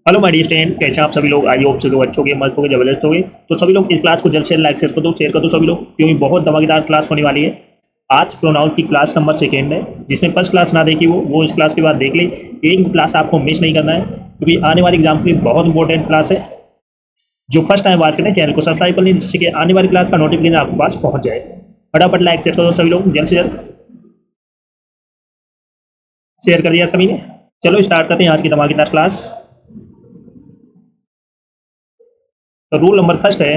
Hello my dear student, कैसे हैं आप सभी लोग। आई होप सभी लोग अच्छे होंगे, मस्त होंगे, जबरदस्त होंगे। तो सभी लोग इस क्लास को जल्द से लाइक शेयर कर दो सभी लोग, क्योंकि बहुत धमाकेदार क्लास होने वाली है। आज प्रोनाउन की क्लास नंबर 2 है। जिसने फर्स्ट क्लास ना देखी वो इस क्लास के बाद देख ले। एक भी क्लास आपको मिस नहीं करना है, क्योंकि आने वाली एग्जाम की बहुत इंपॉर्टेंट क्लास है। जो फर्स्ट टाइम वॉच करते हैं चैनल को सब्सक्राइब कर लें, जिससे कि आने वाली क्लास का नोटिफिकेशन आपके पास पहुंच जाए। फटाफट लाइक शेयर कर दो सभी लोग, जल्द से जल्द शेयर कर दिया सभी ने। चलो स्टार्ट करते हैं आज की धमाकेदार क्लास। तो रूल नंबर फर्स्ट है,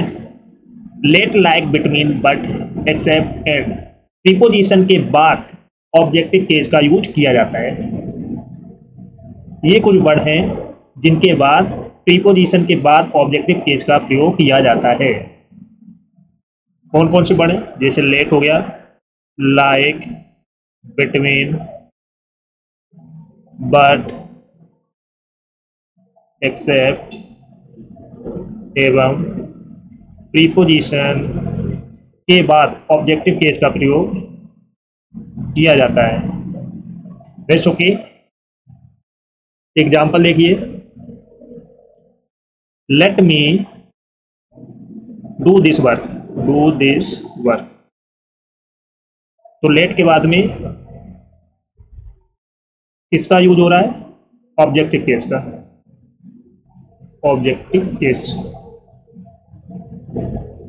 let like between but except and. Preposition के बाद ऑब्जेक्टिव केस का यूज किया जाता है। ये कुछ वर्ड हैं जिनके बाद प्रीपोजिशन के बाद ऑब्जेक्टिव केस का प्रयोग किया जाता है। कौन कौन से वर्ड हैं? जैसे लेट हो गया, लाइक, बिटवीन, बट, एक्सेप्ट एवं प्रीपोजिशन के बाद ऑब्जेक्टिव केस का प्रयोग किया जाता है। Best okay. एग्जाम्पल देखिए, let me do this work, do this work. तो लेट के बाद में किसका यूज हो रहा है? ऑब्जेक्टिव केस का। ऑब्जेक्टिव केस,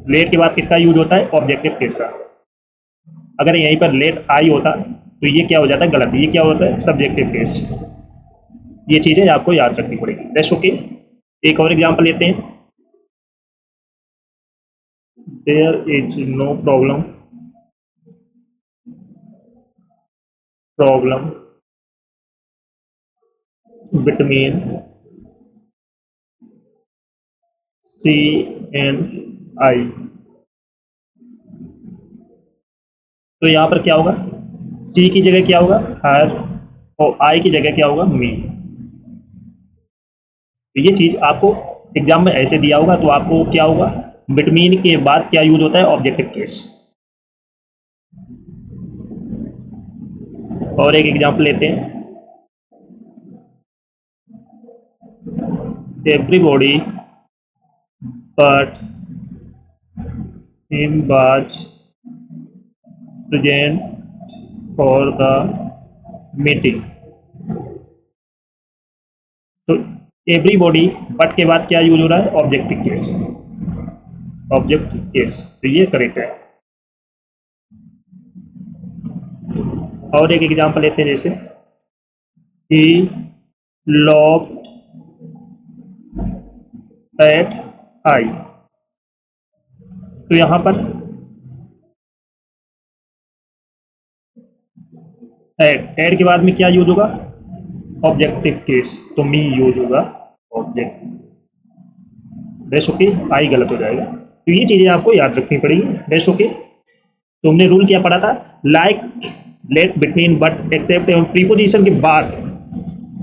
लेट के बाद किसका यूज होता है? ऑब्जेक्टिव केस का। अगर यहीं पर लेट आई होता तो ये क्या हो जाता है? गलत। ये क्या होता है? Subjective case. ये चीजें आपको याद रखनी पड़ेगी। That's okay. एक और एग्जांपल लेते हैं। There is no problem between she and I. तो यहां पर क्या होगा? सी की जगह क्या होगा? हर, और आई की जगह क्या होगा? मी। तो ये चीज आपको एग्जाम में ऐसे दिया होगा, तो आपको क्या होगा? बिटवीन के बाद क्या यूज होता है? Objective case. और एक एग्जांपल लेते हैं। Everybody but him was present for the meeting. तो एवरीबॉडी बट के बाद क्या यूज हो रहा है? Objective case. ऑब्जेक्टिव केस, तो ये करेक्ट है। और एक एग्जांपल लेते हैं, जैसे ही लॉक्ड एट आई। तो यहां पर एड के बाद में क्या यूज होगा? ऑब्जेक्टिव केस, तो मी यूज होगा ऑब्जेक्टिव। Best okay. आई गलत हो जाएगा। तो ये चीजें आपको याद रखनी पड़ेगी। Best okay. तो हमने रूल क्या पढ़ा था? Like, let, between, but, except एवं प्रीपोजिशन के बाद,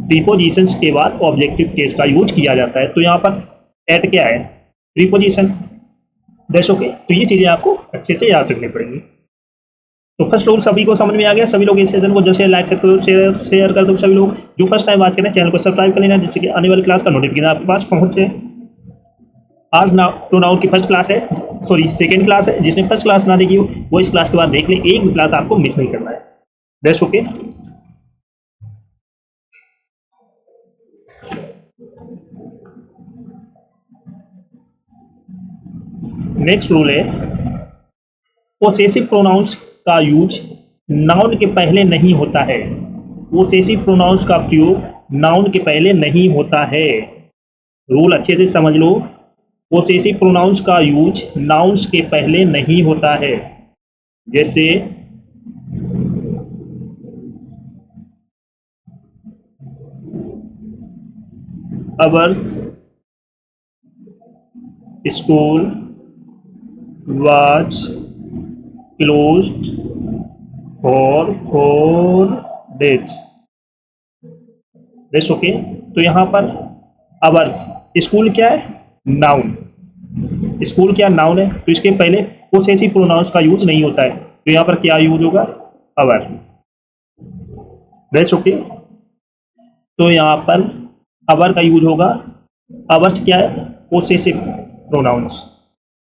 प्रीपोजिशंस के बाद ऑब्जेक्टिव केस का यूज किया जाता है। तो यहाँ पर एट क्या है? प्रीपोजिशन। That's okay. तो ये चीजें आपको अच्छे से याद रखनी पड़ेंगी। तो फर्स्ट रूल सभी को समझ में आ गया। सभी लोग इस सेशन को जैसे लाइक शेयर कर दो सभी लोग। जो फर्स्ट टाइम बात करें चैनल को सब्सक्राइब कर लेना, जिससे कि आने वाली क्लास का नोटिफिकेशन आपके पास पहुंचे। आज प्रोनाउन की फर्स्ट क्लास है, सॉरी सेकंड क्लास है। जिसने फर्स्ट क्लास ना देखी हो वो इस क्लास के बाद देख ले। एक भी क्लास आपको मिस नहीं करना है। That's okay. नेक्स्ट रूल है, पोसेसिव प्रोनाउंस का यूज नाउन के पहले नहीं होता है। पोसेसिव प्रोनाउंस का प्रयोग नाउन के पहले नहीं होता है। रूल अच्छे से समझ लो। पोसेसिव प्रोनाउंस का यूज नाउन्स के पहले नहीं होता है। जैसे ours school was closed for 4 days। That's okay. तो यहां पर अवर्स, स्कूल क्या है? नाउन। स्कूल क्या नाउन है, तो इसके पहले पोसेसिव प्रोनाउंस का यूज नहीं होता है। तो यहां पर क्या यूज होगा? अवर। That's okay. तो यहां पर अवर का यूज होगा अवर्स क्या है? Possessive pronoun.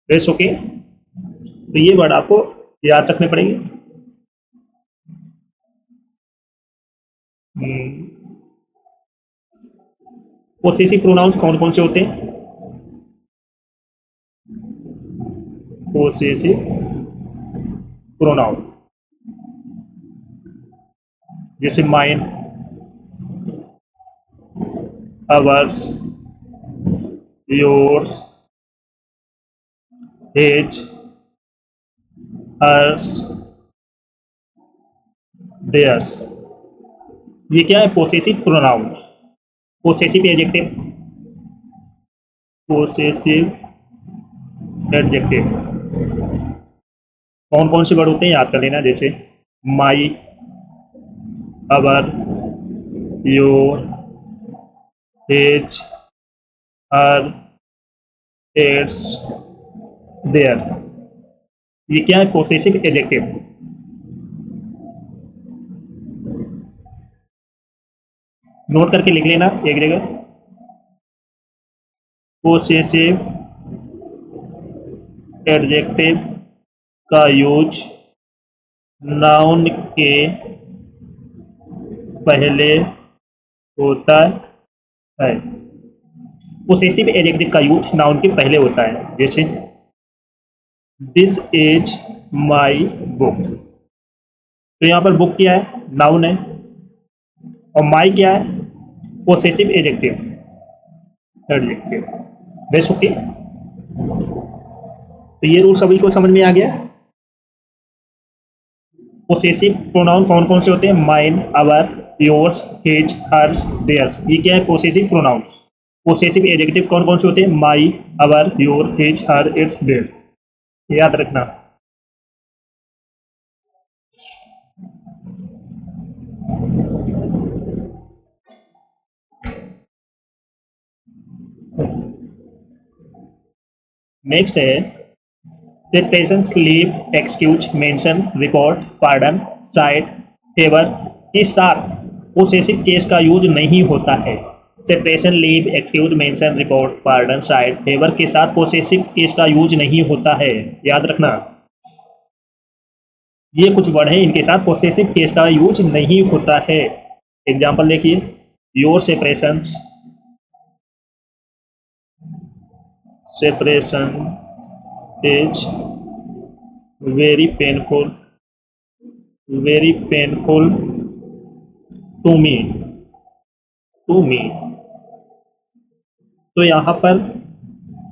That's okay. तो ये वर्ड आपको याद रखने पड़ेंगे। पोसेसिव प्रोनाउंस कौन कौन से होते हैं? पोसेसिव प्रोनाउन जैसे mine, ours, yours, his, hers, theirs. ये क्या है? Possessive pronoun. Possessive adjective, possessive adjective कौन कौन से वर्ड होते हैं याद कर लेना, जैसे my, our, your, his, her, its, their. ये क्या है? Possessive adjective. नोट करके लिख लेना एक जगह। पोसेसिव एडजेक्टिव का यूज नाउन के पहले होता है। पोसेसिव एडजेक्टिव का यूज नाउन के पहले होता है, जैसे दिस इज माई बुक। तो यहाँ पर बुक क्या है? नाउन है। और माई क्या है? Possessive adjective. Adjective. Base okay. तो ये रूल सभी को समझ में आ गया। पोसेसिव प्रोनाउन कौन कौन से होते हैं? माइन, अवर, योर्स, हिज, हर्स, देयर्स। ये क्या है? Possessive pronoun. पोसेसिव एडजेक्टिव कौन कौन से होते हैं? My, our, your, his, her, its, their. याद रखना। नेक्स्ट है से presence, leave, excuse, mention, record, pardon, sight, favour के साथ पोसेसिव केस का यूज नहीं होता है। Separation, leave, excuse, mention, record, pardon, sight, favour के साथ पोसेसिव केस का यूज नहीं होता है। याद रखना। ये कुछ वर्ड है, इनके साथ पोसेसिव केस का यूज नहीं होता है। एग्जाम्पल देखिए, your separation, separation is very painful, very painful to me, to me. तो यहां पर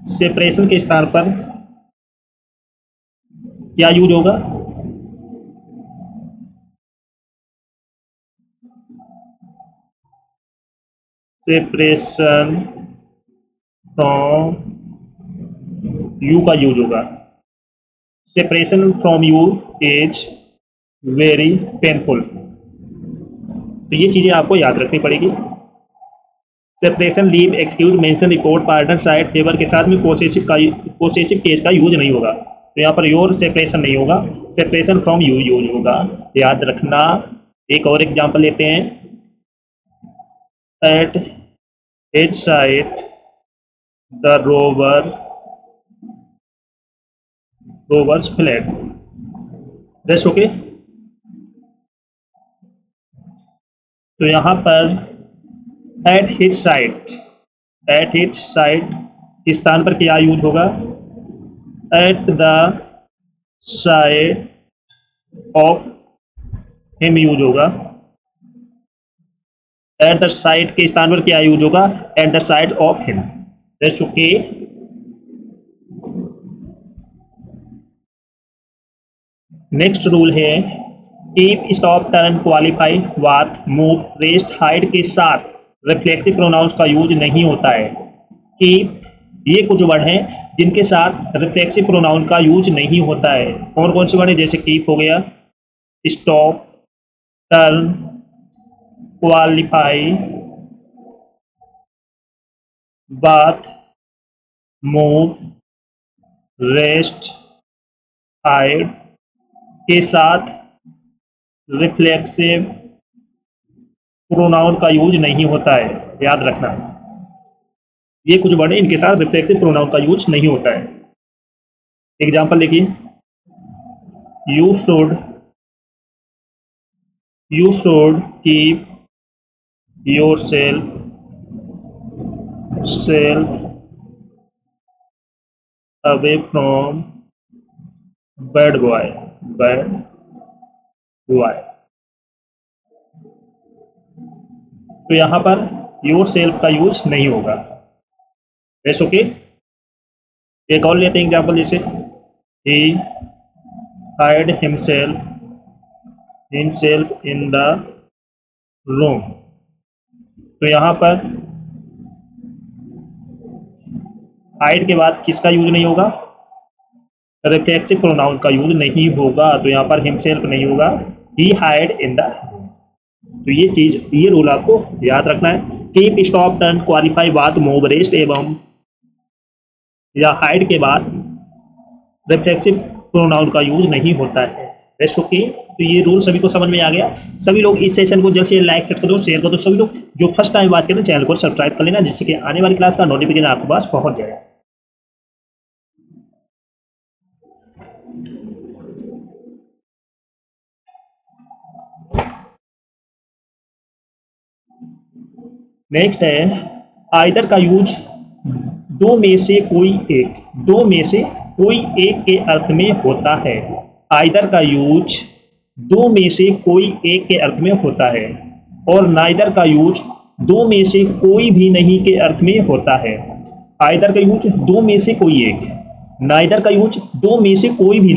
सेपरेशन के स्थान पर क्या यूज होगा? सेपरेशन फ्रॉम यू का यूज होगा। Separation from you is very painful. तो ये चीजें आपको याद रखनी पड़ेगी। Separation, leave, excuse, mention, record, partner, side, favour के साथ में पोसेसिव केस का यूज नहीं होगा। तो यहाँ पर योर सेपरेशन नहीं होगा, सेपरेशन फ्रॉम यू यूज होगा। याद रखना। एक और एग्जांपल लेते हैं। At his side the rowers flag. That's okay. तो यहाँ पर at his side, at his side के स्थान पर क्या यूज होगा? At the side of him use होगा। एट द साइड के स्थान पर क्या यूज होगा? At the side of him. That's okay. Next rule है keep, stop, turn, qualify, wait, move, rest, hide के साथ रिफ्लेक्सिव प्रोनाउंस का यूज नहीं होता है। कीप, ये कुछ वर्ड हैं जिनके साथ रिफ्लेक्सिव प्रोनाउन का यूज नहीं होता है। कौन कौन से वर्ड है? जैसे कीप हो गया, stop, turn, qualify, bath, move, rest, hide के साथ रिफ्लेक्सिव प्रोनाउन का यूज नहीं होता है। याद रखना। ये कुछ वर्ड हैं इनके साथ रिफ्लेक्सिव प्रोनाउन का यूज नहीं होता है। एग्जाम्पल देखिए, you should keep yourself away from bad boy. तो यहां पर योर सेल्फ का यूज नहीं होगा। Yes okay. एक और लेते हैं एग्जाम्पल, जैसे he hide himself in the room. तो यहां पर हाइड के बाद किसका यूज नहीं होगा? रिफ्लेक्सिव प्रोनाउन का यूज नहीं होगा। तो यहाँ पर हिमसेल्फ नहीं होगा, ही हाइड इन द। तो ये रूल आपको याद रखना है। कीप, स्टॉप, टर्न, क्वालिफाई, बात, मूव, रेस्ट एवं या हाइड के बाद रिफ्लेक्सिव प्रोनाउन का यूज नहीं होता है। Rest okay. तो ये रूल सभी को समझ में आ गया। सभी लोग इस सेशन को जल्द से लाइक कर दो, शेयर कर दो। सभी लोग जो फर्स्ट टाइम बात करें चैनल को सब्सक्राइब कर लेना, जिससे कि आने वाली क्लास का नोटिफिकेशन आपके पास पहुंच जाएगा। नेक्स्ट है आइदर का यूज दो में से कोई एक के अर्थ में होता है। आइदर का यूज दो में से कोई एक के अर्थ में होता है, और नाइदर का यूज दो में से कोई भी नहीं के अर्थ में होता है। आइदर का यूज दो में से कोई एक, नाइदर का यूज दो में से कोई भी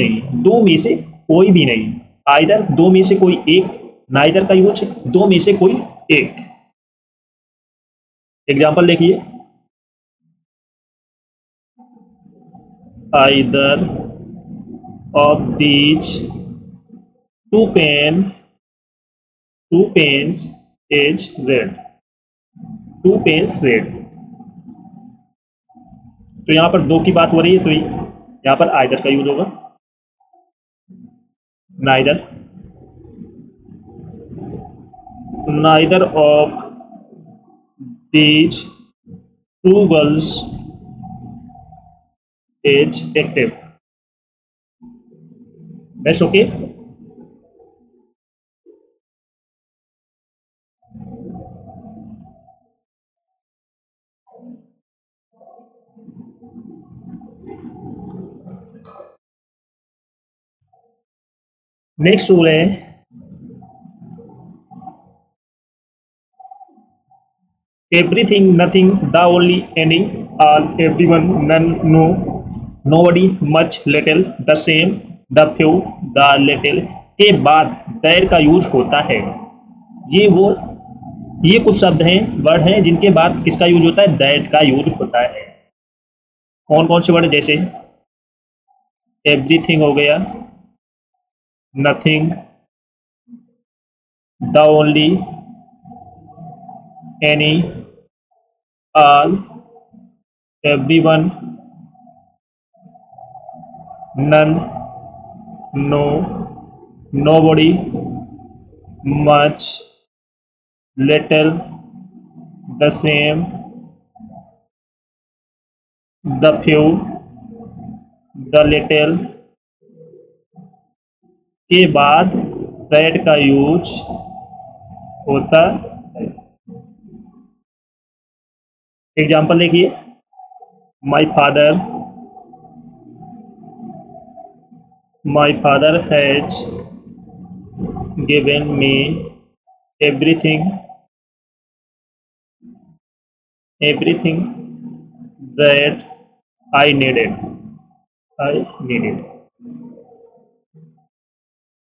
नहीं। आइदर दो में से कोई एक, नाइदर का यूज दो में से कोई एक। एग्जाम्पल देखिए, either of these two pens is red. Two pens red. तो यहां पर दो की बात हो रही है, तो यहां पर आइदर का यूज होगा। Neither of these two girls is active. That's okay. Next rule है everything, nothing, the only, any, all, everyone, none, no, nobody, much, little, the same, the few, the little के बाद there का use होता है। ये कुछ शब्द हैं, वर्ड हैं, जिनके बाद किसका यूज होता है? दैट का यूज होता है। कौन कौन से वर्ड? जैसे एवरीथिंग हो गया, nothing, the only, any, all, everyone, none, no, nobody, much, little, the same, the few, the little के बाद that का यूज होता है। एग्जाम्पल देखिए, my father has given me everything that I needed.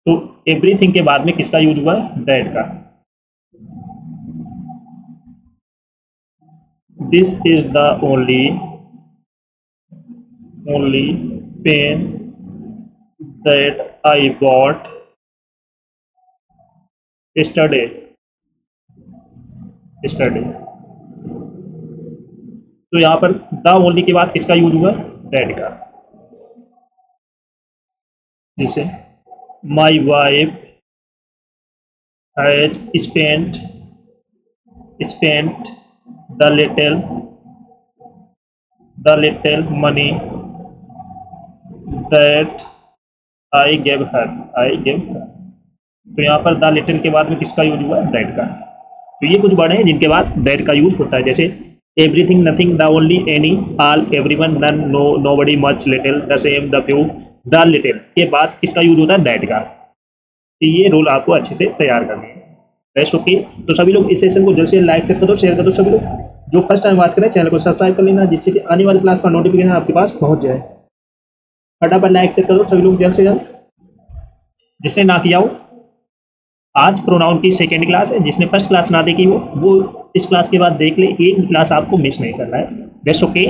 तो एवरीथिंग के बाद में किसका यूज हुआ है? दैट का। This is the only pen that I bought yesterday. तो यहाँ पर द ओनली के बाद किसका यूज हुआ है? दैट का। जिसे my wife has spent the little the little money that I gave her, I gave her. तो यहाँ पर द लिटिल के बाद में किसका यूज हुआ है? दैट का। तो ये कुछ वर्ड हैं जिनके बाद दैट का यूज होता है, जैसे everything, nothing, the only, any, all, everyone, none, no, nobody, much, little, the same, the few, the little के बाद किसका यूज होता है? दैट का। तो ये रूल आपको अच्छे से तैयार करनी है। Best okay. तो सभी लोग इस सेशन को जल्द से लाइक कर दो, शेयर कर दो। सभी लोग जो फर्स्ट टाइम वॉच करें चैनल को सब्सक्राइब कर लेना, जिससे कि आने वाली क्लास का नोटिफिकेशन आपके पास पहुंच जाए। फटाफट लाइक शेयर कर दो सभी लोग जल्द से जल्द। जिसने ना किया हो, आज प्रोनाउन की सेकेंड क्लास है, जिसने फर्स्ट क्लास ना देखी हो वो इस क्लास के बाद देख ले, एक भी क्लास आपको मिस नहीं करना है। Best okay.